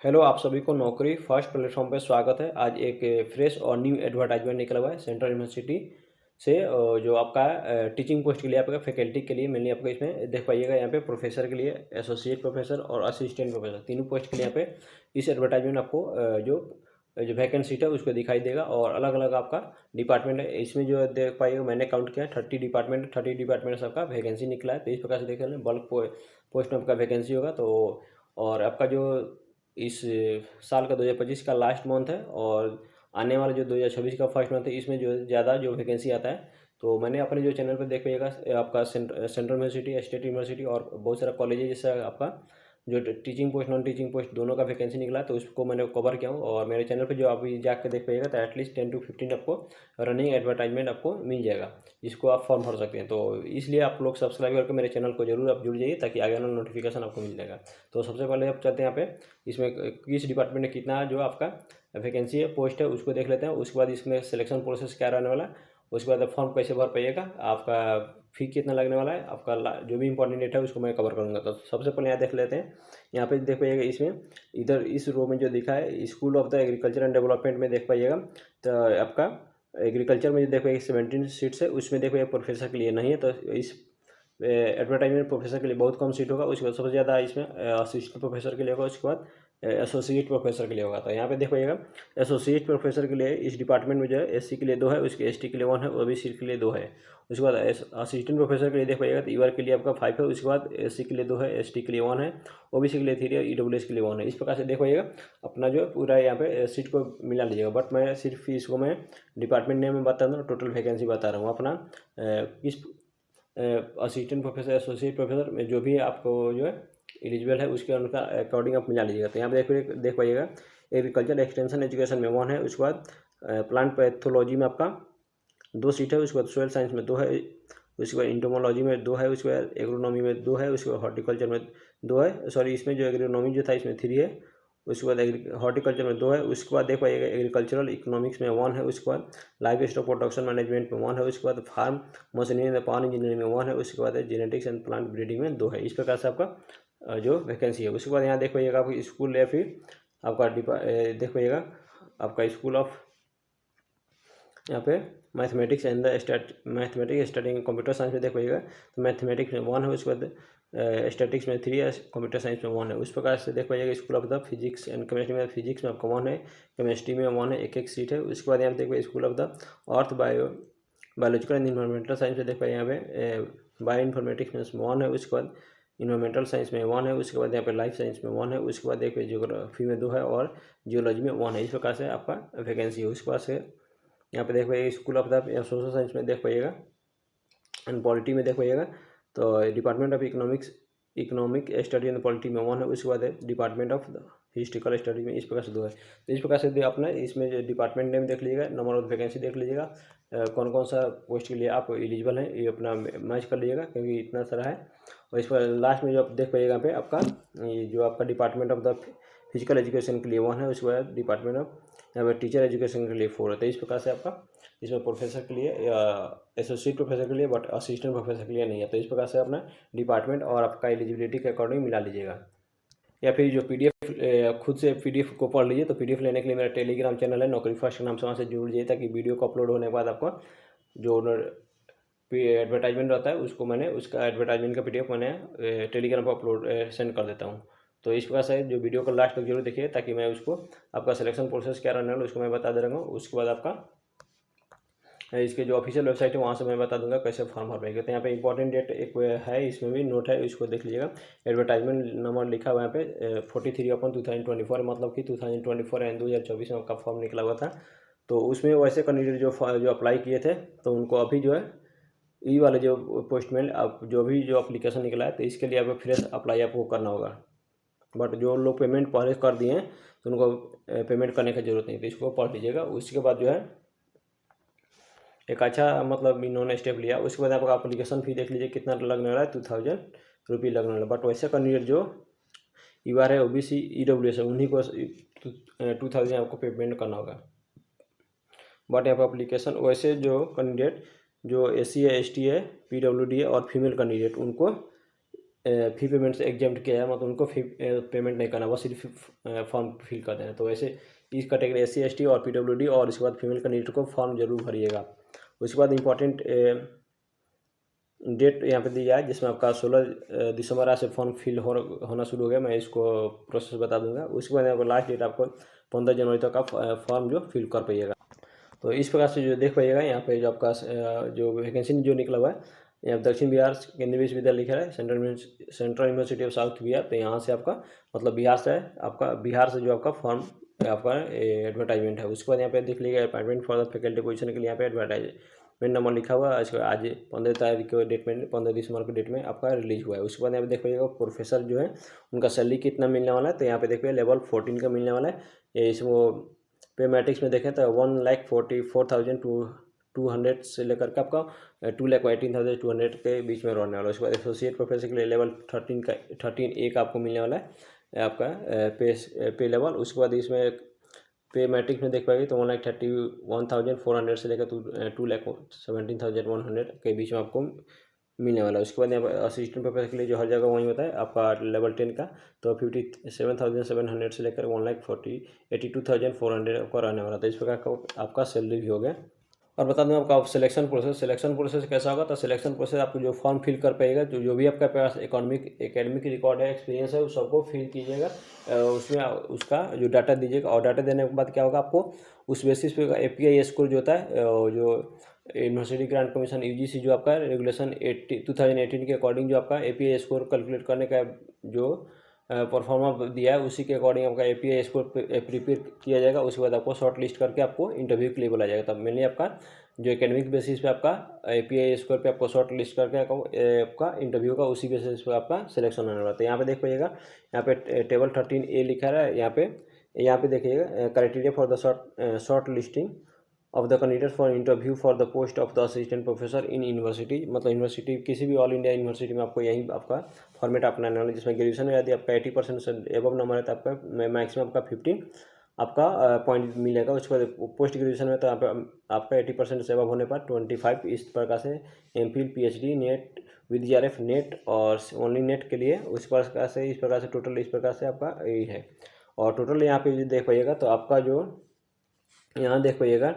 Hello, आप सभी को नौकरी फर्स्ट प्लेटफॉर्म पे स्वागत है। आज एक फ्रेश और न्यू एडवर्टाइजमेंट निकला हुआ है सेंट्रल यूनिवर्सिटी से, जो आपका टीचिंग पोस्ट के लिए, आपका फैकल्टी के लिए मेनली आपको इसमें देख पाइएगा। यहाँ पे प्रोफेसर के लिए, एसोसिएट प्रोफेसर और असिस्टेंट प्रोफेसर, तीनों पोस्ट के लिए यहाँ पे इस एडवर्टाइजमेंट आपको जो जो वैकेंसी है उसको दिखाई देगा। और अलग अलग आपका डिपार्टमेंट है इसमें, जो देख पाइएगा। मैंने काउंट किया 30 डिपार्टमेंट से आपका वैकेंसी निकला है। तो इस प्रकार से देख लें, बल्क पोस्ट में आपका वैकेंसी होगा। तो और आपका जो इस साल का 2025 का लास्ट मंथ है, और आने वाला जो 2026 का फर्स्ट मंथ है, इसमें जो ज़्यादा जो वैकेंसी आता है। तो मैंने अपने जो चैनल पर देख पाइएगा, आपका सेंट्रल यूनिवर्सिटी, स्टेट यूनिवर्सिटी और बहुत सारा कॉलेज है, जैसे आपका जो teaching post, non teaching post दोनों का वैकेंसी निकला है। तो उसको मैंने कवर किया हूँ, और मेरे चैनल पे जो आप जाकर देख पाइएगा, तो एटलीस्ट 10 to 15 आपको रनिंग एडवर्टाइजमेंट आपको मिल जाएगा, जिसको आप फॉर्म भर सकते हैं। तो इसलिए आप लोग सब्सक्राइब करके मेरे चैनल को जरूर आप जुड़ जाइए, ताकि आगे वाला नोटिफिकेशन आपको मिल जाएगा। तो सबसे पहले आप चलते हैं यहाँ पे, इसमें किस डिपार्टमेंट में कितना जो आपका वैकेंसी है, पोस्ट है, उसको देख लेते हैं। उसके बाद इसमें सिलेक्शन प्रोसेस क्या रहने वाला है, उसके बाद फॉर्म कैसे भर पाइएगा, आपका फी कितना लगने वाला है, आपका जो भी इंपॉर्टेंट डेटा है उसको मैं कवर करूँगा। तो सबसे पहले यहाँ देख लेते हैं। यहाँ पे देख पाइएगा, इसमें इधर इस रो में जो दिखा है, school of the agriculture and development में देख पाइएगा। तो आपका एग्रीकल्चर में जो देख पाइएगा 17 सीट्स है, उसमें देख पाइएगा प्रोफेसर के लिए नहीं है। तो इस एडवर्टाइजमेंट प्रोफेसर के लिए बहुत कम सीट होगा। उसके बाद सबसे ज़्यादा इसमें असिस्टेंट प्रोफेसर के लिए होगा। उसके बाद एसोसिएट प्रोफेसर के लिए होगा। तो यहाँ पे देख पाइएगा, एसोसिएट प्रोफेसर के लिए इस डिपार्टमेंट में जो है एससी के लिए 2 है, उसके एसटी के लिए 1 है, ओबीसी के लिए 2 है। उसके बाद असिस्टेंट प्रोफेसर के लिए देख पाइएगा, तो ईआर के लिए आपका 5 है। उसके बाद एससी के लिए 2 है, एसटी के लिए 1 है, ओबीसी के लिए 3 है, ईडब्ल्यूएस के लिए 1 है। इस प्रकार से देख पाइएगा, अपना जो पूरा यहाँ पे सीट को मिला लीजिएगा। बट मैं सिर्फ इसको मैं डिपार्टमेंट नेम में बता दूँ, टोटल वैकेंसी बता रहा हूँ अपना किस असिस्टेंट प्रोफेसर, एसोसिएट प्रोफेसर में जो भी आपको जो है एलिजिबल है, उसके अनुसार अकॉर्डिंग आप मिला लीजिएगा। तो यहाँ पे देख पाइएगा, एग्रीकल्चर एक्सटेंशन एजुकेशन में 1 है। उसके बाद प्लांट पैथोलॉजी में आपका 2 सीट है। उसके बाद सोयल साइंस में 2 है। उसके बाद इंटोमोलॉजी में 2 है। उसके बाद एग्रोनॉमी में 2 है। उसके बाद हॉर्टिकल्चर में 2 है। सॉरी, इसमें जो एग्रोनॉमी जो था इसमें 3 है। उसके बाद हॉर्टिकल्चर में 2 है। उसके बाद देख पाइएगा, एग्रीकल्चरल इकोनॉमिक्स में 1 है। उसके बाद लाइफ स्टॉक प्रोडक्शन मैनेजमेंट में 1 है। उसके बाद farm machinery and power engineering में 1 है। उसके बाद जेनेटिक्स एंड प्लांट ब्रीडिंग में 2 है। इस प्रकार से आपका जो वैकेंसी है। उसके बाद यहाँ देख पाइएगा, आपकी स्कूल या फिर आपका देख पाइएगा, आपका स्कूल ऑफ यहाँ पे mathematics and mathematics starting computer science में देख पाइएगा, तो मैथमेटिक्स में 1 है। उसके बाद स्टैटिक्स में 3 है, कंप्यूटर साइंस में 1 है। उस प्रकार से देख पाइएगा, school of the physics and chemistry में, फिजिक्स में आपका 1 है, केमिस्ट्री में 1 है, एक सीट है। उसके बाद यहाँ पे देख पाइए, school of the earth biological and environmental science में देख पाइए, यहाँ पे बायो इन्फॉर्मेटिक्स में 1 है। उसके बाद इन्वायरमेंटल साइंस में 1 है। उसके बाद यहाँ पे लाइफ साइंस में 1 है। उसके बाद देखिए जियोग्राफी में 2 है, और जियोलॉजी में 1 है। इस प्रकार से आपका वैकेंसी है। उसके बाद से यहाँ पे देख पाइएगा, school of the social science में देख पाइएगा, एंड पॉलिटी में देख पाइएगा, तो department of economic study and polity में 1 है। उसके बाद डिपार्टमेंट ऑफ हिस्ट्रिकल स्टडी में इस प्रकार से 2 है। तो इस प्रकार से अपना इसमें जो डिपार्टमेंट नेम देख लीजिएगा, नंबर ऑफ वैकेंसी देख लीजिएगा, कौन कौन सा पोस्ट के लिए आप एलिजिबल हैं, ये अपना मैच कर लीजिएगा, क्योंकि इतना सारा है। और इस पर लास्ट में जो आप देख पाइएगा, यहाँ पे आपका ये जो आपका department of the physical education के लिए 1 है। उसके बाद डिपार्टमेंट ऑफ यहाँ पे टीचर एजुकेशन के लिए 4 है। तो इस प्रकार से आपका इसमें प्रोफेसर के लिए या एसोसिएट प्रोफेसर के लिए, बट असिस्टेंट प्रोफेसर के लिए नहीं है। तो इस प्रकार से अपना डिपार्टमेंट और आपका एलिजिबिलिटी के अकॉर्डिंग मिला लीजिएगा। या फिर जो पीडीएफ खुद से पीडीएफ को पढ़ लीजिए। तो पीडीएफ लेने के लिए मेरा टेलीग्राम चैनल है नौकरी फर्स्ट के नाम से, वहाँ से जुड़ जाइए, ताकि वीडियो को अपलोड होने के बाद आपको जो एडवर्टाइजमेंट रहता है उसको मैंने उसका एडवर्टाइजमेंट का पीडीएफ मैंने टेलीग्राम पर अपलोड सेंड कर देता हूँ। तो इस प्रकार से जो वीडियो को लास्ट तक जरूर देखिए, ताकि मैं उसको आपका सिलेक्शन प्रोसेस क्या रहने वाला उसको मैं बता दे रहा हूँ। उसके बाद आपका इसके जो ऑफिशियल वेबसाइट है वहाँ से मैं बता दूंगा कैसे फॉर्म भर पाएंगे। तो यहाँ पे इंपॉर्टेंट डेट एक है, इसमें भी नोट है, इसको देख लीजिएगा। एडवर्टाइजमेंट नंबर लिखा हुआ है यहाँ पे 43/2024, मतलब कि 2024 एंड 2024 में आपका फॉर्म निकला हुआ था। तो उसमें वैसे कैंडिडेट जो अप्लाई किए थे, तो उनको अभी जो है ई वाले जो पोस्टमेन आप जो भी जो अप्लीकेशन निकला है, तो इसके लिए आपको फ्रेश अप्लाई आपको करना होगा। बट जो लोग पेमेंट पहले कर दिए हैं, तो उनको पेमेंट करने की जरूरत नहीं। तो इसको पढ़ लीजिएगा। उसके बाद जो है एक अच्छा मतलब इन्होंने स्टेप लिया। उसके बाद आपका अप्लीकेशन फी देख लीजिए कितना लगने वाला है, 2000 रुपये लगने वाला। बट वैसे कैंडिडेट जो यूआर है, ओबीसी, ईडब्ल्यूएस है, उन्हीं को 2000 आपको पेमेंट करना होगा। बट यहाँ पर अप्लीकेशन वैसे जो कैंडिडेट जो एससी है, एसटी है, पीडब्ल्यूडी है और फीमेल कैंडिडेट, उनको फी पेमेंट से एग्जाम्प्ट किया है, मतलब उनको फी पेमेंट नहीं करना, बस सिर्फ फॉर्म फिल कर देना। तो वैसे इस कैटेगरी SC ST और PWD और उसके बाद फीमेल कैंडिडेट को फॉर्म जरूर भरिएगा। उसके बाद इंपॉर्टेंट डेट यहाँ पे दी जाए जिसमें आपका 16 दिसंबर आज से फॉर्म फिल होना शुरू हो गया। मैं इसको प्रोसेस बता दूंगा। उसके बाद यहाँ पर लास्ट डेट आपको 15 जनवरी तक आप फॉर्म जो फिल कर पाइएगा। तो इस प्रकार से जो देख पाइएगा यहाँ पे जो आपका जो वैकेंसी जो निकला हुआ है, यहाँ दक्षिण बिहार केंद्रीय विश्वविद्यालय लिखा है, central university of south Bihar. तो यहाँ से आपका मतलब बिहार से है, आपका बिहार से जो आपका फॉर्म आपका एडवर्टाइजमेंट है। उसके बाद यहाँ पे देख लीजिएगा appointment for the faculty position के लिए यहाँ पे एडवर्टाइजमेंट नंबर लिखा हुआ है। आज 15 तारीख के डेट में, 15 दिसंबर के डेट में आपका रिलीज हुआ है। उसके बाद यहाँ पे देख पाइएगा प्रोफेसर जो है उनका सैलरी कितना मिलने वाला है। तो यहाँ पे देख पाइए लेवल 14 का मिलने वाला है। इस वो पे मैट्रिक्स में देखें तो 1,44,200 से लेकर के आपका 2,18,200 के बीच में रहने वाला है। उसके बाद एसोसिएट प्रोफेसर के लिए लेवल 13A का आपको मिलने वाला है आपका पे लेवल। उसके बाद इसमें पे मैट्रिक्स में देख पाएंगे तो 1,31,400 से लेकर 2,17,100 के बीच में आपको मिलने वाला है। उसके बाद यहाँ पर असिस्टेंट प्रोफेसर के लिए जो हर जगह वहीं होता है आपका लेवल 10 का, तो 57,700 से लेकर 1,82,400 आपका रहने वाला था। इस प्रकार का आपका सैलरी भी हो गया। और बता दूं आपका सिलेक्शन प्रोसेस कैसा होगा। तो सिलेक्शन प्रोसेस आपको जो फॉर्म फिल कर पाएगा, जो भी आपका पास एकेडमिक रिकॉर्ड है, एक्सपीरियंस है, उस सबको फिल कीजिएगा। उसमें उसका जो डाटा दीजिएगा और डाटा देने के बाद क्या होगा, आपको उस बेसिस पे API स्कोर जो होता है, जो यूनिवर्सिटी ग्रांट कमीशन UGC जो आपका रेगुलेशन 2018 के अकॉर्डिंग जो आपका API स्कोर कैलकुलेट करने का जो परफॉर्मा दिया है, उसी के अकॉर्डिंग आपका API स्कोर प्रिपेयर किया जाएगा। उसके बाद आपको शॉर्ट लिस्ट करके आपको इंटरव्यू के लिए बुलाया जाएगा। तब मेनली आपका जो एकेडमिक बेसिस पे आपका API स्कोर पे आपको शॉर्ट लिस्ट करके आपका इंटरव्यू का उसी बेसिस पे आपका सिलेक्शन होने वाला है। तो यहाँ पे देख पाइएगा, यहाँ पे टेबल 13A लिखा है। यहाँ पे देखिएगा criteria for the short listing of the candidate for interview for the post of the assistant professor in university. मतलब यूनिवर्सिटी किसी भी ऑल इंडिया यूनिवर्सिटी में आपको यही आपका फॉर्मेट अपनाने वाला है, जिसमें ग्रेजुएशन में यदि आपका 80% से एबव नंबर है तो आपका मैक्सिमम आपका 15 आपका पॉइंट मिलेगा। उसके बाद पोस्ट ग्रेजुएशन में तो यहाँ पे आपका 80% से एबव होने पर 25। इस प्रकार से MPhil PhD net with GRF net और ओनली नेट के लिए इस प्रकार से टोटल इस प्रकार से आपका यही है। और टोटल यहाँ पे देख पाइएगा तो आपका जो यहाँ देख पाइएगा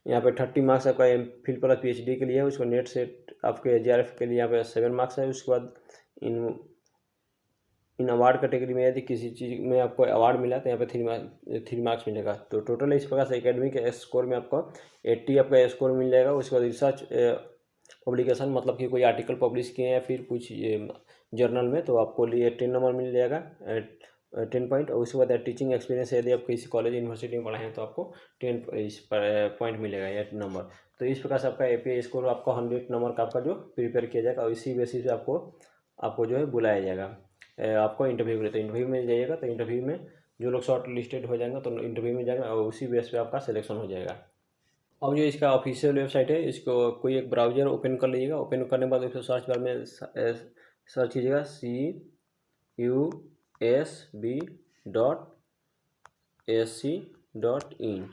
यहाँ पे 30 मार्क्स आपका MPhil प्लस PhD के लिए है। उसको नेट से आपके GRF के लिए यहाँ पे 7 मार्क्स है। उसके बाद इन अवार्ड कैटेगरी में यदि किसी चीज़ में आपको अवार्ड मिला तो यहाँ पे 3 मार्क्स मिलेगा। तो टोटल इस प्रकार से एकेडमिक स्कोर में आपको 80 आपका स्कोर मिल जाएगा। उसके बाद रिसर्च पब्लिकेशन, मतलब कि कोई आर्टिकल पब्लिश किए हैं या फिर कुछ जर्नल में, तो आपको लिए 10 नंबर मिल जाएगा, 10 पॉइंट। और उसके बाद टीचिंग एक्सपीरियंस यदि आप किसी कॉलेज यूनिवर्सिटी में पढ़ाए हैं तो आपको 10 इस पॉइंट मिलेगा या नंबर। तो इस प्रकार से आपका API स्कोर आपका 100 नंबर का आपका जो प्रिपेयर किया जाएगा और इसी बेसिस पे आपको जो है बुलाया जाएगा आपको इंटरव्यू के लिए। तो इंटरव्यू में जाइएगा, तो इंटरव्यू में जो लोग शॉर्ट लिस्टेड हो जाएंगे तो इंटरव्यू में जाएगा और उसी बेस पे आपका सिलेक्शन हो जाएगा। अब जो इसका ऑफिशियल वेबसाइट है, इसको कोई एक ब्राउजर ओपन कर लीजिएगा। ओपन करने के बाद इसको सर्च बार में सर्च कीजिएगा CUSB.SC.in।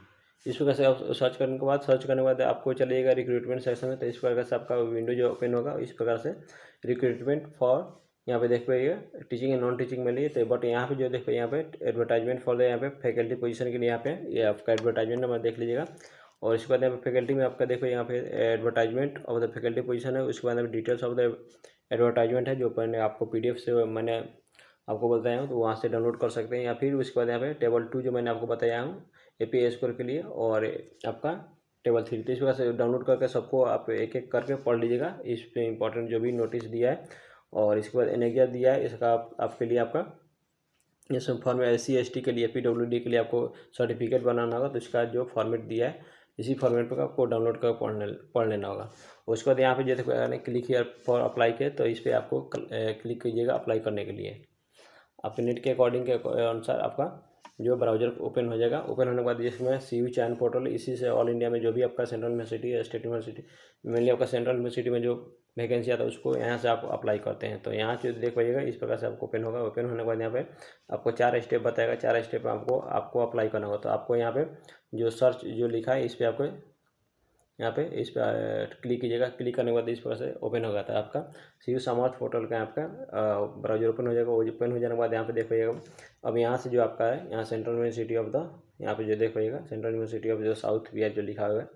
इस प्रकार से आप सर्च करने के बाद आपको चलिएगा रिक्रूटमेंट सेक्शन में। तो इस प्रकार से आपका विंडो जो ओपन होगा, इस प्रकार से रिक्रूटमेंट फॉर यहाँ पे देख पाइएगा टीचिंग एंड नॉन टीचिंग में लिए। तो बट यहाँ पे जो देख पाइए यहाँ पे एडवर्टाइजमेंट फॉर द यहाँ पे फैकल्टी पोजीशन के लिए यहाँ पे ये आपका एडवर्टाइजमेंट नंबर देख लीजिएगा। और इसके बाद यहाँ पे फैकल्टी में आपका देखो यहाँ पे advertisement of the faculty position है। उसके बाद डिटेल्स ऑफ द एडवर्टाइजमेंट है, जो मैंने आपको PDF से मैंने आपको बताया हूँ, तो वहाँ से डाउनलोड कर सकते हैं। या फिर उसके बाद यहाँ पे टेबल 2 जो मैंने आपको बताया हूँ API स्कोर के लिए, और आपका टेबल 3। तो इस प्रकार से डाउनलोड करके सबको आप एक एक करके पढ़ लीजिएगा। इस पर इंपॉर्टेंट जो भी नोटिस दिया है और इसके बाद एनेक्सिया दिया है, इसका आपके लिए आपका इसमें फॉर्म SC ST के लिए PWD के लिए आपको सर्टिफिकेट बनाना होगा। तो इसका जो फॉर्मेट दिया है इसी फॉर्मेट पर आपको डाउनलोड कर पढ़ लेना होगा। उसके बाद यहाँ पे जैसे क्लिक हियर फॉर अप्लाई किया, तो इस पर आपको क्लिक कीजिएगा अप्लाई करने के लिए। आपके नेट के अकॉर्डिंग के अनुसार आपका जो ब्राउजर ओपन हो जाएगा। ओपन होने के बाद इसमें CU चयन पोर्टल, इसी से ऑल इंडिया में जो भी आपका सेंट्रल यूनिवर्सिटी या स्टेट यूनिवर्सिटी, मेनली आपका सेंट्रल यूनिवर्सिटी में जो वैकेंसी आता है उसको यहाँ से आप अप्लाई करते हैं। तो यहाँ से देख पाइएगा इस प्रकार से आपको ओपन होगा। ओपन होने के बाद यहाँ पे आपको 4 स्टेप बताएगा। 4 स्टेप में आपको अप्लाई करना होगा। तो आपको यहाँ पे जो सर्च जो लिखा है इस पर आपको यहाँ पे इस पर क्लिक कीजिएगा। क्लिक करने के बाद इस प्रकार से ओपन हो जाता है आपका सी समाज पोर्टल का आपका ब्राउजर ओपन हो जाएगा। वो ओपन हो जाने के बाद यहाँ पे देख पाइएगा अब यहाँ से जो आपका है यहाँ सेंट्रल यूनिवर्सिटी ऑफ द यहाँ पे जो देख पाइएगा सेंट्रल यूनिवर्सिटी ऑफ जो साउथ बिहार जो लिखा हुआ है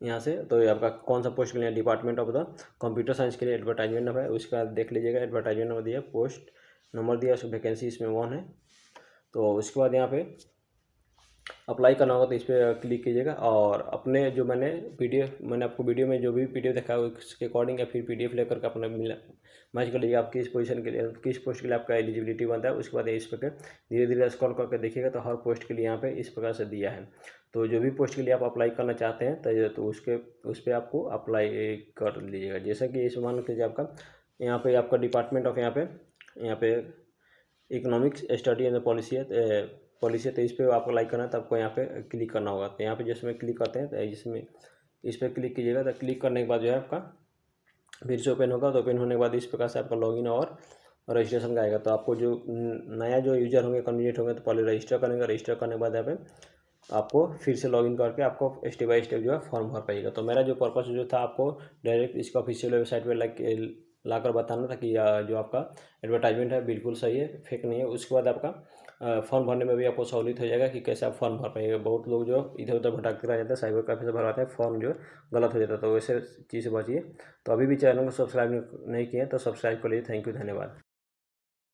यहाँ से, तो ये आपका कौन सा पोस्ट के लिए department of the computer science के लिए एडवर्टाइजमेंट नंबर है। उसके बाद देख लीजिएगा एडवर्टाइजमेंट नंबर दिया, पोस्ट नंबर दिया, उसकी वैकेंसी इसमें 1 है। तो उसके बाद यहाँ पे अप्लाई करना होगा तो इस पर क्लिक कीजिएगा और अपने जो मैंने आपको वीडियो में जो भी पीडीएफ दिखाया उसके अकॉर्डिंग या फिर पीडीएफ लेकर के अपना मैच कर लीजिएगा आप किस पोजीशन के लिए किस पोस्ट के लिए आपका एलिजिबिलिटी बनता है। उसके बाद इस प्रकार धीरे धीरे स्क्रॉल करके देखिएगा तो हर पोस्ट के लिए यहाँ पे इस प्रकार से दिया है। तो जो भी पोस्ट के लिए आप अप्लाई करना चाहते हैं तो उस पर आपको अप्लाई कर लीजिएगा। जैसा कि इस मान लीजिए आपका यहाँ पे आपका डिपार्टमेंट ऑफ यहाँ पे इकोनॉमिक्स स्टडी एंड पॉलिसी है तो इस पर आपको लाइक करना है तो आपको यहाँ पे क्लिक करना होगा। तो यहाँ पे जिसमें क्लिक करते हैं तो जिसमें इस पर क्लिक कीजिएगा तो क्लिक करने के बाद जो है आपका फिर से ओपन होगा। तो ओपन होने के बाद इस प्रकार से आपका लॉगिन और रजिस्ट्रेशन का आएगा। तो आपको जो नया जो यूजर होंगे कैंडिडेट होंगे तो पहले रजिस्टर करेंगे। रजिस्टर करने के बाद यहाँ पे आपको फिर से लॉगिन करके आपको स्टेप बाय स्टेप जो है फॉर्म भर पाइएगा। तो मेरा जो पर्पस जो था आपको डायरेक्ट इसका ऑफिशियल वेबसाइट पर लाकर बताना था कि जो आपका एडवर्टाइजमेंट है बिल्कुल सही है, फेक नहीं है। उसके बाद आपका फॉर्म भरने में भी आपको सहूलियत हो जाएगा कि कैसे आप फॉर्म भर पाएंगे। बहुत लोग जो इधर उधर भटकते रह जाते हैं, साइबर कैफे से भरवाते हैं, फॉर्म जो गलत हो जाता है। तो वैसे चीज़ से बचिए। तो अभी भी चैनल को सब्सक्राइब नहीं किए तो सब्सक्राइब कर लीजिए। थैंक यू, धन्यवाद।